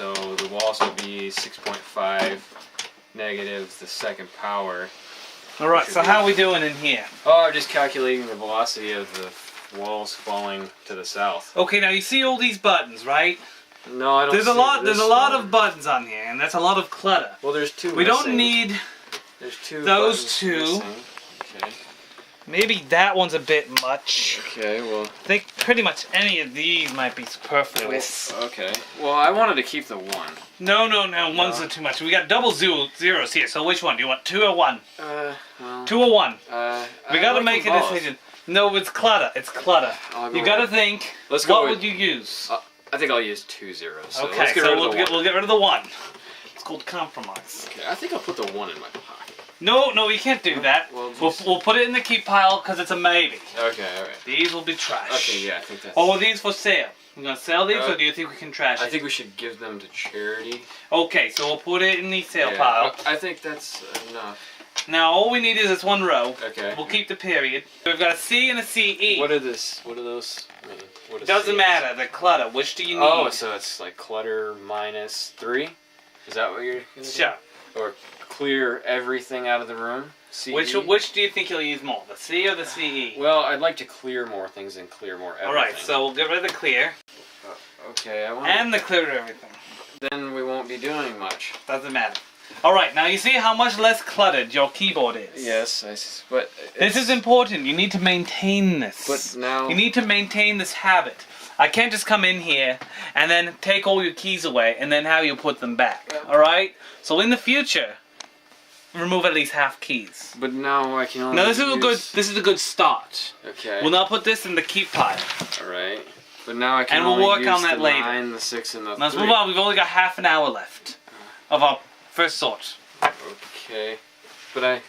so the walls would be 6.5 negative the second power. Alright, so how are we doing in here? Oh, I'm just calculating the velocity of the walls falling to the south. Okay, now you see all these buttons, right? No, I don't There's see a lot. this There's a lot one. of buttons on here, and that's a lot of clutter. Well, there's two. We don't missing. need There's two. those buttons two. missing. Okay. Maybe that one's a bit much. Okay. Well. I think pretty much any of these might be superfluous. Okay. Well, I wanted to keep the one. No, one's are too much. We got double zeros here. So which one? Do you want 2 or 1? Well. 2 or 1. We gotta like make a them both. decision. No, it's clutter. It's clutter. with- You gotta think. Let's go What with- would you use? I think I'll use 2 zeros. So Okay, let's get so rid of we'll the get, one. we'll get rid of the 1. It's called compromise. Okay, I think I'll put the 1 in my pocket. No, you can't do that. Well, We'll put it in the keep pile because it's a maybe. Okay, alright. These will be trash. Okay, yeah, I think that's... Or are these for sale? We're gonna sell these, or do you think we can trash it? I think we should give them to charity. Okay, so we'll put it in the sale Yeah, pile. I think that's enough. Now all we need is this one row. Okay. We'll keep the period. We've got a C and a CE. What are those mean? What does Doesn't C- matter. The clutter. Which do you need? Oh, so it's like clutter minus 3? Is that what you're gonna do? Sure. Or clear everything out of the room? CE? Which do you think you'll use more? The C or the CE? Well, I'd like to clear more things than clear more everything. Alright, so we'll get rid of the clear. Okay, I want. And the clear everything. Then we won't be doing much. Doesn't matter. Alright, now you see how much less cluttered your keyboard is? Yes, but... This is important. You need to maintain this. But now... You need to maintain this habit. I can't just come in here and then take all your keys away and then have you put them back. Alright? So in the future, remove at least half keys. But now I can only Now this is a good start. Okay. We'll now put this in the keep pile. Alright. But now I can And we'll only work use on that the later. 9, the 6, and the 3. Let's move on. We've only got half an hour left of our first sort. Okay. But I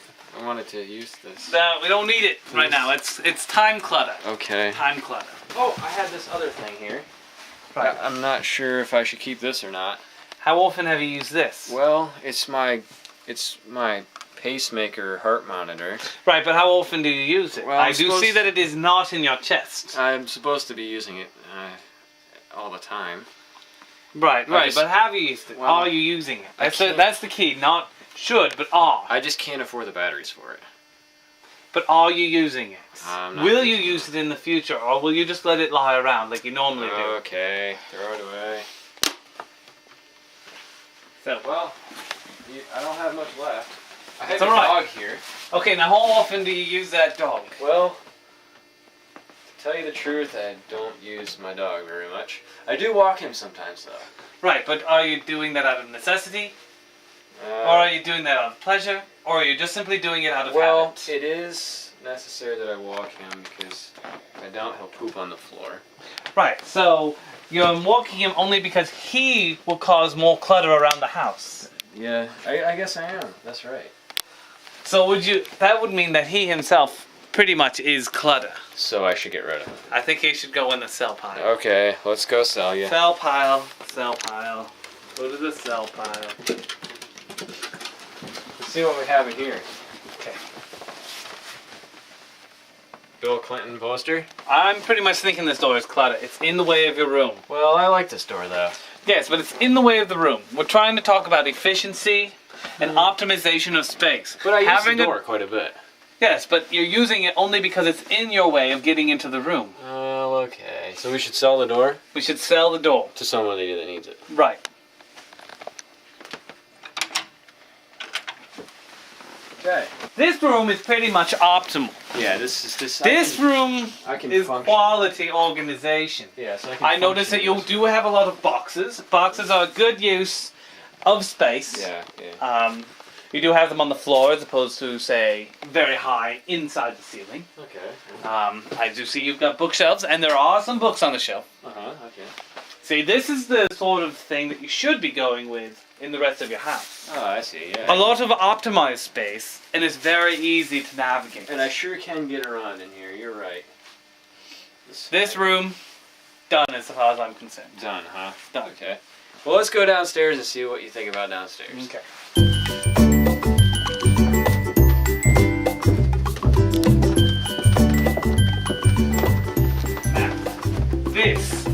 wanted to use this. No, we don't need it right now. It's time clutter. Okay. Time clutter. Oh, I had this other thing here. Right. I'm not sure if I should keep this or not. How often have you used this? Well, it's my pacemaker heart monitor. Right, but how often do you use it? Well, I I'm do see that it is not in your chest. I'm supposed to be using it all the time. Right, just- but have you used it? well, Are you using it? I can't- That's the key. Not should, but are. I just can't afford the batteries for it. But are you using it? I'm not Will you using use it in the future, or will you just let it lie around like you normally do? Okay, throw it away. So, Well, I don't have much left. I have It's a all right. dog here. okay, now how often do you use that dog? Well, to tell you the truth, I don't use my dog very much. I do walk him sometimes, though. Right, but are you doing that out of necessity? Or are you doing that out of pleasure? Or are you just simply doing it out of well, habit? it is necessary that I walk him because if I don't, he'll poop on the floor. Right, so you're walking him only because he will cause more clutter around the house. Yeah, I guess I am. That's right. So that would mean that he himself pretty much is clutter. So I should get rid of him. I think he should go in the sell pile. Okay, let's go sell you. Sell pile, sell pile. Go to the sell pile. Let's see what we have in here. Okay. Bill Clinton poster. I'm pretty much thinking this door is clutter. It's in the way of your room. Well, I like this door though. Yes, but it's in the way of the room. We're trying to talk about efficiency and optimization of space. But I use Having the door quite a bit. Yes, but you're using it only because it's in your way of getting into the room. Oh, okay. So we should sell the door We should sell the door. to somebody that needs it. Right. Okay. This room is pretty much optimal. Yeah, this Room I can is function. quality organization. Yeah, so I can I notice that you do have a lot of boxes. Boxes are a good use of space. Yeah. You do have them on the floor as opposed to, say, very high inside the ceiling. Okay. I do see you've got bookshelves, and there are some books on the shelf. Okay. See, this is the sort of thing that you should be going with in the rest of your house. Oh, I see. Yeah. A lot of optimized space, and it's very easy to navigate. And I sure can get around in here. You're right. This room, done as far as I'm concerned. Done, huh? Done. Okay. Well, let's go downstairs and see what you think about downstairs. Okay. Now, this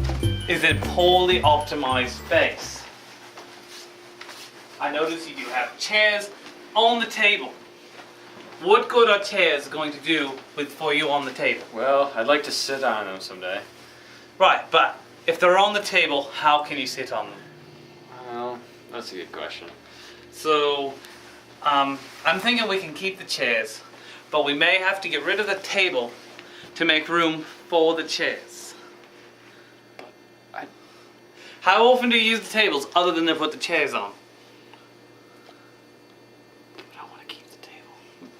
is a poorly optimized space. I notice you do have chairs on the table. What good are chairs going to do for you on the table? Well, I'd like to sit on them someday. Right, but if they're on the table, how can you sit on them? Well, that's a good question. So, I'm thinking we can keep the chairs, but we may have to get rid of the table to make room for the chairs. How often do you use the tables other than to put the chairs on? I want to keep the table.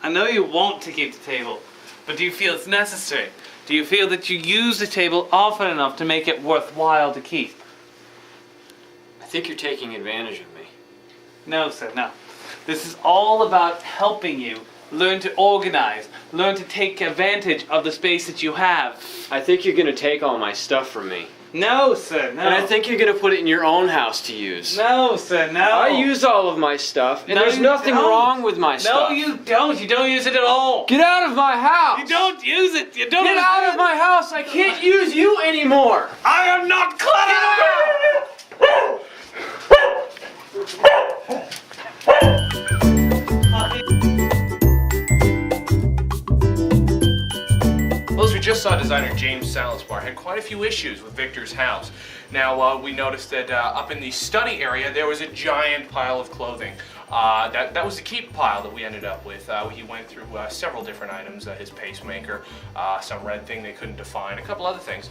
I know you want to keep the table, but do you feel it's necessary? Do you feel that you use the table often enough to make it worthwhile to keep? I think you're taking advantage of me. No, sir, no. This is all about helping you learn to organize, learn to take advantage of the space that you have. I think you're going to take all my stuff from me. No, sir, no. And I think you're going to put it in your own house to use. No, sir, no. I use all of my stuff, and No, there's you nothing don't. wrong with my stuff. No, you don't. You don't use it at all. Get out of my house! You don't use it. You don't. Get out of my house! I can't use you anymore! I am not Well, as we just saw, designer James Salisbury had quite a few issues with Victor's house. Now, we noticed that up in the study area, there was a giant pile of clothing. That was the keep pile that we ended up with. He went through several different items, his pacemaker, some red thing they couldn't define, a couple other things.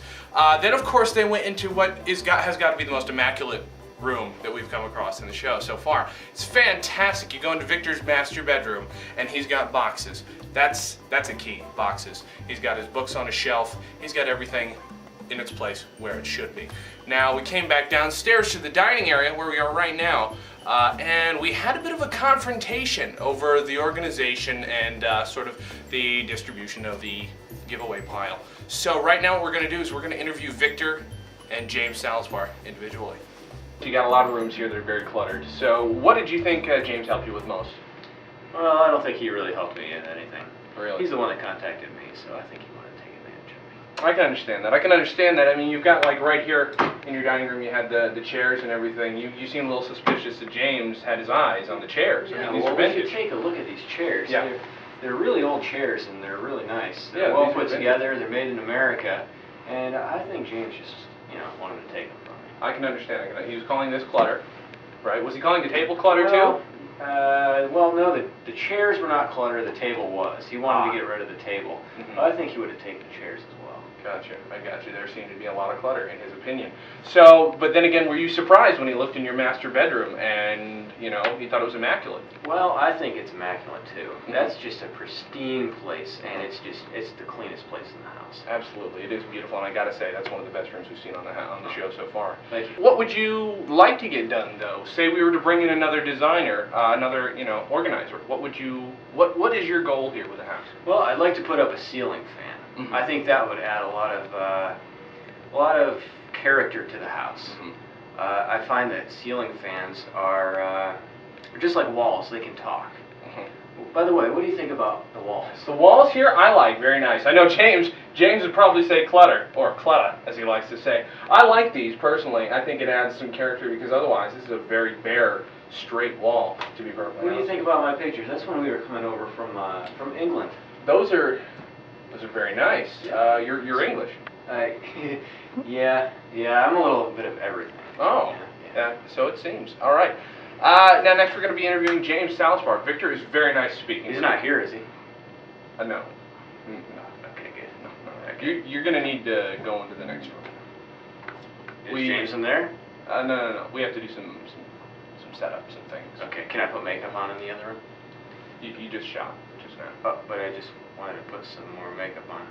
Then, of course, they went into what has got to be the most immaculate room that we've come across in the show so far. It's fantastic. You go into Victor's master bedroom, and he's got boxes. That's a key, boxes. He's got his books on a shelf. He's got everything in its place where it should be. Now, we came back downstairs to the dining area where we are right now, and we had a bit of a confrontation over the organization and sort of the distribution of the giveaway pile. So right now what we're going to do is we're going to interview Victor and James Salisbury individually. You got a lot of rooms here that are very cluttered. So what did you think James helped you with most? Well, I don't think he really helped me in anything. Really? He's the one that contacted me, so I think he wanted to take advantage of me. I can understand that. I can understand that. I mean, you've got, like, right here in your dining room, you had the chairs and everything. You seem a little suspicious that James had his eyes on the chairs. Yeah, I mean, these well, are if you vintage. take a look at these chairs, Yeah. they're really old chairs, and they're really nice. They're Yeah, well these are put vintage. together, they're made in America, and I think James just, wanted to take them from me. I can understand. He was calling this clutter, right? Was he calling the table clutter, Well, too? Well, no, the chairs were not clutter, the table was. He wanted to get rid of the table. Mhm. But I think he would have taken the chairs as well. Gotcha. I got you. There seemed to be a lot of clutter in his opinion. So, but then again, were you surprised when he looked in your master bedroom and, he thought it was immaculate? Well, I think it's immaculate too. Mhm. That's just a pristine place, and it's the cleanest place in the house. Absolutely. It is beautiful, and I gotta say, that's one of the best rooms we've seen on the show so far. Thank you. What would you like to get done, though? Say we were to bring in another designer, another, organizer. What is your goal here with the house? Well, I'd like to put up a ceiling fan. Mhm. I think that would add a lot of character to the house. Mhm. I find that ceiling fans are just like walls; they can talk. Mhm. By the way, what do you think about the walls? The walls here, I like, very nice. I know James would probably say clutter, or clutter, as he likes to say. I like these, personally. I think it adds some character, because otherwise, this is a very bare, straight wall, to be perfectly honest. What do you think about my pictures? That's when we were coming over from England. Those are very nice. You're English. Yeah, I'm a little bit of everything. Oh, Yeah. so it seems. All right. Now, next we're going to be interviewing James Salisbury. Victor is very nice speaking. He's not here, is he? No. No. Okay, good. No. You're going to need to go into the next room. Is James in there? No. We have to do some setups and things. Okay, can I put makeup on in the other room? You just shot just now. Oh, but I just wanted to put some more makeup on.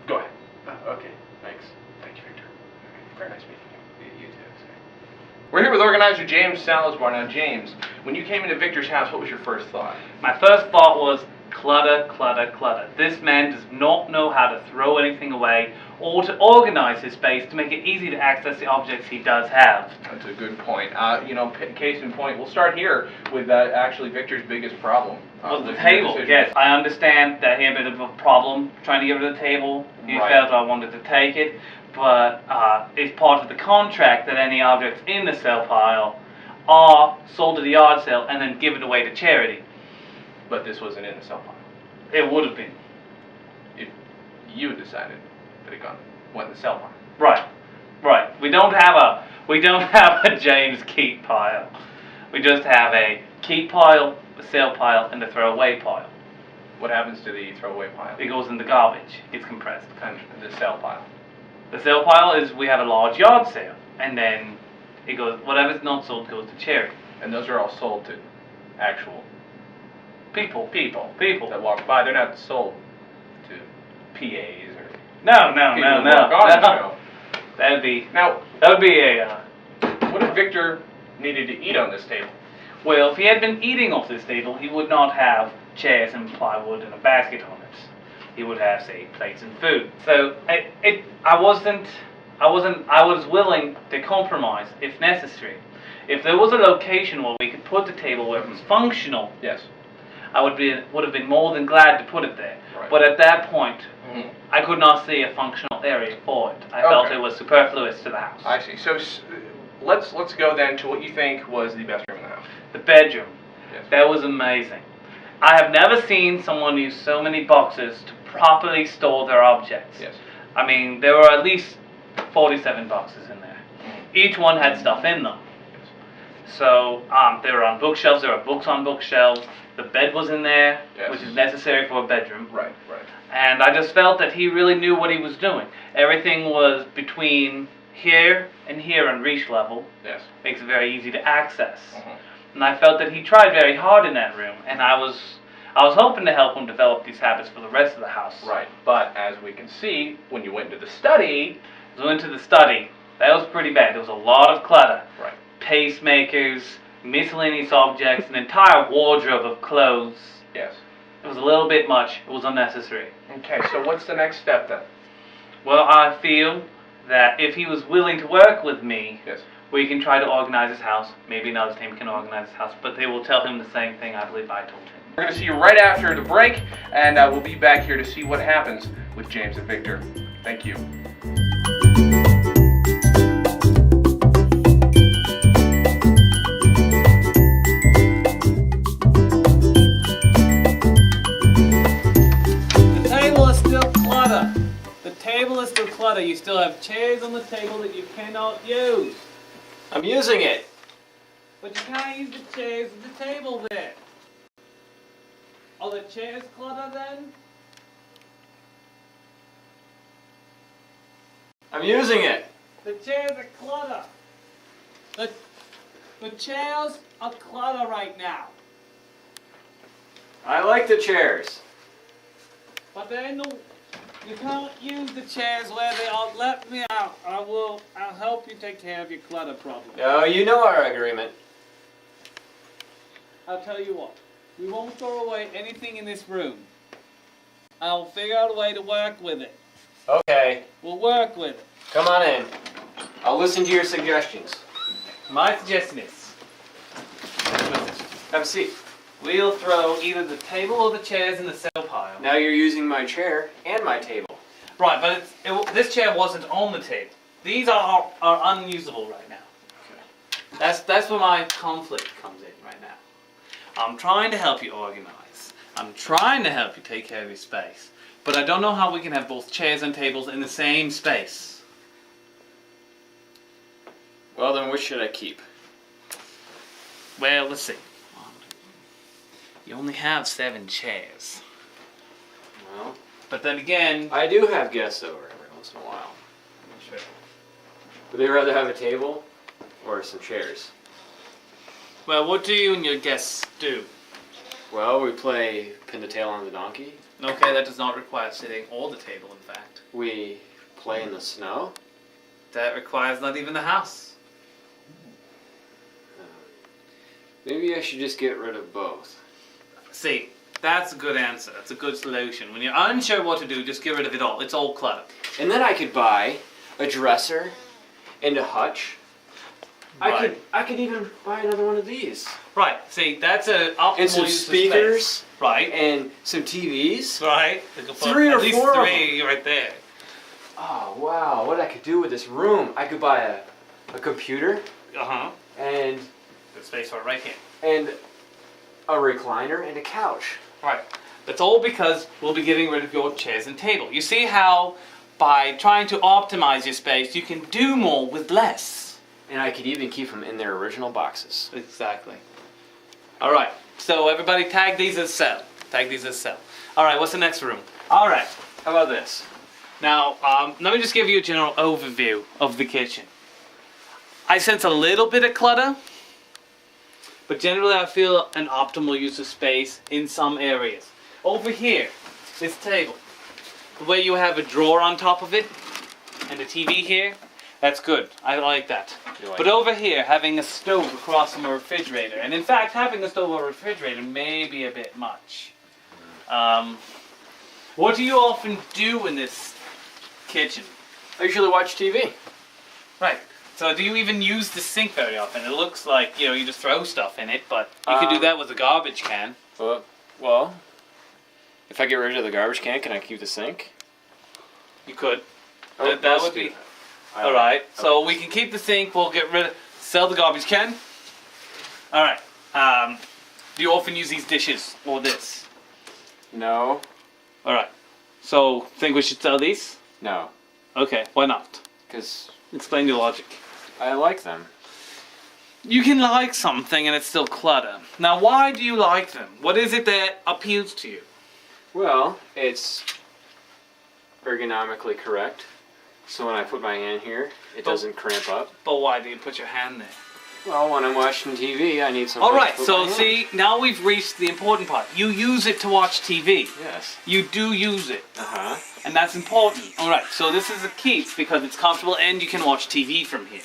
Go ahead. Oh, okay, thanks. Thank you, Victor. Very nice meeting you. You too, sorry. We're here with organizer James Salisbury. Now, James, when you came into Victor's house, what was your first thought? My first thought was clutter, clutter, clutter. This man does not know how to throw anything away or to organize his space to make it easy to access the objects he does have. That's a good point. Case in point, we'll start here with actually Victor's biggest problem. Was the with your table, decision. yes. I understand that he had a bit of a problem trying to get rid of the table. He Right. felt I wanted to take it. but it's part of the contract that any objects in the sale pile are sold at the yard sale and then given away to charity. But this wasn't in the sale pile. It would have been. If you decided that it went in the sale pile. Right. Right. We don't have a James keep pile. We just have a keep pile, a sale pile, and a throwaway pile. What happens to the throwaway pile? It goes in the garbage. It's compressed. And the sale pile. The sale pile is we have a large yard sale, and then it goes, whatever's not sold goes to charity. And those are all sold to actual People. that walk by. They're not sold to PAs or No. people who work on the show. That would be Now, what if Victor needed to eat on this table? well, if he had been eating off this table, he would not have chairs and plywood and a basket on it. He would have, say, plates and food. So I was willing to compromise if necessary. If there was a location where we could put the table where it was functional, Yes. I would have been more than glad to put it there. Right. But at that point, Mm-hmm. I could not see a functional area for it. I felt Okay. it was superfluous to the house. I see. So let's go then to what you think was the best room in the house. The bedroom. Yes. That was amazing. I have never seen someone use so many boxes to properly store their objects. Yes. I mean, there were at least 47 boxes in there. Mm-hmm. Each one had stuff in them. So they were on bookshelves. There were books on bookshelves. The bed was in there, Yes. which is necessary for a bedroom. Right. And I just felt that he really knew what he was doing. Everything was between here and here on reach level. Yes. Makes it very easy to access. Mhm. And I felt that he tried very hard in that room. And I was hoping to help him develop these habits for the rest of the house. Right. But as we can see, when you went into the study. So into the study, that was pretty bad. There was a lot of clutter. Right. Pacemakers, miscellaneous objects, an entire wardrobe of clothes. Yes. It was a little bit much. It was unnecessary. Okay. So what's the next step then? Well, I feel that if he was willing to work with me, Yes. we can try to organize his house. Maybe another team can organize his house, but they will tell him the same thing I believe I told him. We're going to see you right after the break, and we'll be back here to see what happens with James and Victor. Thank you. The table is still clutter. The table is still clutter. You still have chairs on the table that you cannot use. I'm using it. But you can't use the chairs at the table there. Are the chairs clutter then? I'm using it. The chairs are clutter. The chairs are clutter right now. I like the chairs. But you can't use the chairs where they are. Let me out. I'll help you take care of your clutter problem. No, you know our agreement. I'll tell you what. We won't throw away anything in this room. I'll figure out a way to work with it. Okay, We'll work with it. come on in. I'll listen to your suggestions. My suggestion is, Have a seat. we'll throw either the table or the chairs in the sale pile. Now you're using my chair and my table. Right, but this chair wasn't on the table. These are unusable right now. That's where my conflict comes in right now. I'm trying to help you organize. I'm trying to help you take care of your space. But I don't know how we can have both chairs and tables in the same space. Well, then which should I keep? Well, let's see. You only have 7 chairs. Well, But then again, I do have guests over every once in a while. Would they rather have a table or some chairs? well, what do you and your guests do? Well, we play pin the tail on the donkey. Okay, that does not require sitting or the table, in fact. We play in the snow. That requires not even the house. Maybe I should just get rid of both. See, that's a good answer. That's a good solution. When you're unsure what to do, just get rid of it all. It's all clutter. And then I could buy a dresser and a hutch. Right. I could even buy another one of these. Right. See, that's a optimal And some use of speakers. space. Right. And some TVs. Right. 3 or at least 4 of 3 right there. Oh wow, what I could do with this room. I could buy a computer Uh-huh. and Good space for it right here. and a recliner and a couch. Right. That's all because we'll be getting rid of your chairs and table. You see how by trying to optimize your space, you can do more with less. And I could even keep them in their original boxes. Exactly. All right. So everybody tag these as sell. Tag these as sell. All right. What's the next room? All right. How about this? Now, let me just give you a general overview of the kitchen. I sense a little bit of clutter, but generally I feel an optimal use of space in some areas. Over here, this table, the way you have a drawer on top of it and a TV here, that's good. I like that. But over here, having a stove across from a refrigerator, and in fact, having a stove or a refrigerator may be a bit much. What do you often do in this kitchen? I usually watch TV. Right. So do you even use the sink very often? It looks like, you just throw stuff in it, but you could do that with a garbage can. Well, if I get rid of the garbage can I keep the sink? You could. Oh, that would be... Alright, so we can keep the sink, we'll get rid of... Sell the garbage can. Alright. Do you often use these dishes or this? No. Alright. So, think we should sell these? No. Okay, why not? Because Explain your logic. I like them. You can like something and it's still clutter. Now, why do you like them? What is it that appeals to you? Well, it's ergonomically correct. So when I put my hand here, it doesn't cramp up. But why do you put your hand there? Well, when I'm watching TV, I need something Alright, to put so my hand. see, now we've reached the important part. You use it to watch TV. Yes. You do use it. Uh-huh. And that's important. Alright, so this is a keep because it's comfortable and you can watch TV from here.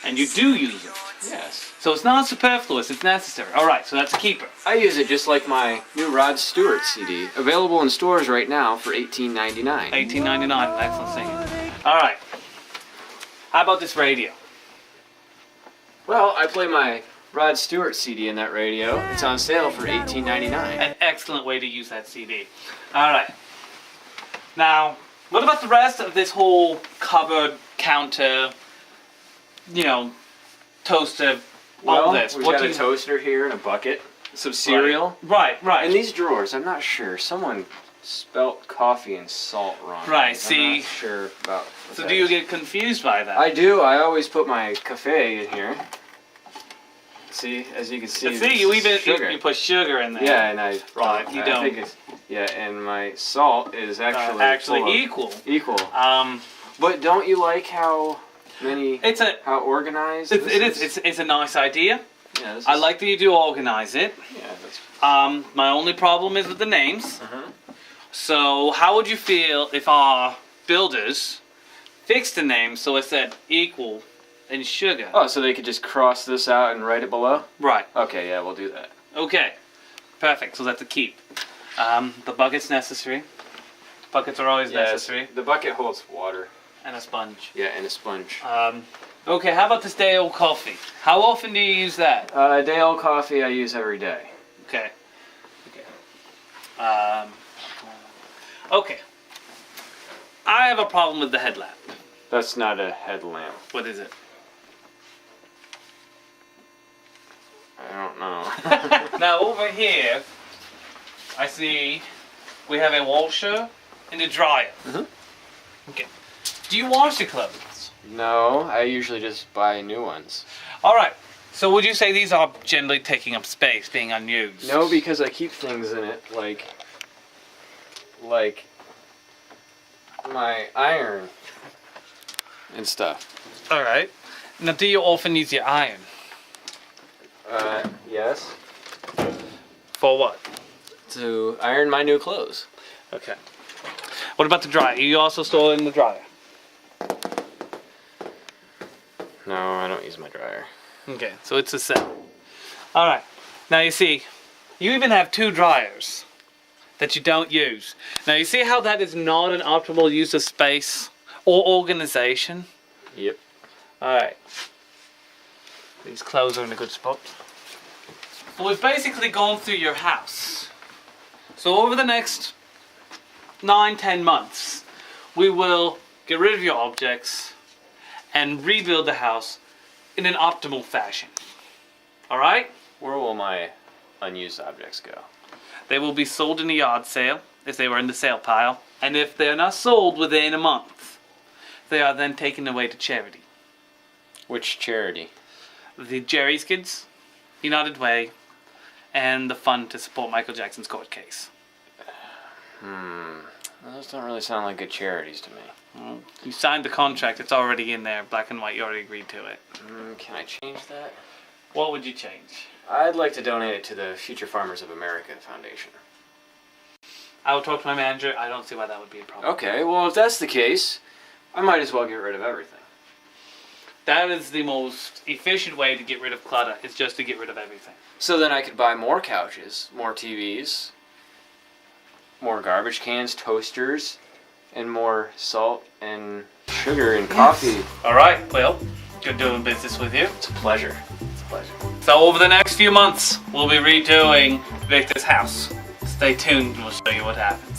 And you do use it. Yes. So it's not superfluous, it's necessary. Alright, so that's a keeper. I use it just like my new Rod Stewart CD, available in stores right now for $18.99. $18.99, excellent singing. Alright. How about this radio? Well, I play my Rod Stewart CD in that radio. It's on sale for $18.99. An excellent way to use that CD. Alright. Now, what about the rest of this whole cupboard, counter, toaster, all Well, this? we've What got do a you... toaster here and a bucket, some cereal. Right. And these drawers, I'm not sure. Someone spelt coffee and salt wrong. Right, I'm see. not sure about what So that do you is. get confused by that? I do. I always put my cafe in here. See, as you can see, See, you even sugar. you put sugar in there. Yeah, and I Right, you I don't. think it's, yeah, and my salt is actually full of- equal. equal. Um, But don't you like how many? how organized? it is. It's a nice idea. Yeah, this I is- like that you do organize it. Yeah, that's. My only problem is with the names. Uh-huh. So how would you feel if our builders fixed the name so it said equal and sugar? Oh, so they could just cross this out and write it below? Right. Okay, yeah, we'll do that. Okay. Perfect. So that's a keep. The bucket's necessary. Buckets are always necessary. The bucket holds water. And a sponge. Yeah, and a sponge. Okay, how about this day old coffee? How often do you use that? Day old coffee I use every day. Okay. Okay. I have a problem with the headlamp. That's not a headlamp. What is it? I don't know. Now over here, I see we have a washer and a dryer. Mhm. Okay. Do you wash your clothes? No, I usually just buy new ones. All right. So would you say these are generally taking up space, being unused? No, because I keep things in it, like my iron and stuff. All right. Now, do you often use your iron? Yes. For what? To iron my new clothes. Okay. What about the dryer? You also store it in the dryer? No, I don't use my dryer. Okay, so it's a set. All right. Now you see, you even have two dryers that you don't use. Now you see how that is not an optimal use of space or organization? Yep. All right. These clothes are in a good spot. So we've basically gone through your house. So over the next 9-10 months, we will get rid of your objects, and rebuild the house in an optimal fashion. Alright? Where will my unused objects go? They will be sold in a yard sale if they were in the sale pile, and if they are not sold within a month, they are then taken away to charity. Which charity? The Jerry's Kids, United Way, and the fund to support Michael Jackson's court case. Those don't really sound like good charities to me. Well, you signed the contract, it's already in there, black and white, you already agreed to it. Can I change that? What would you change? I'd like to donate it to the Future Farmers of America Foundation. I will talk to my manager, I don't see why that would be a problem. Okay, well if that's the case, I might as well get rid of everything. That is the most efficient way to get rid of clutter, is just to get rid of everything. So then I could buy more couches, more TVs, more garbage cans, toasters, and more salt and sugar and coffee. Alright, well, good doing business with you. It's a pleasure. It's a pleasure. So over the next few months, we'll be redoing Victor's house. Stay tuned and we'll show you what happens.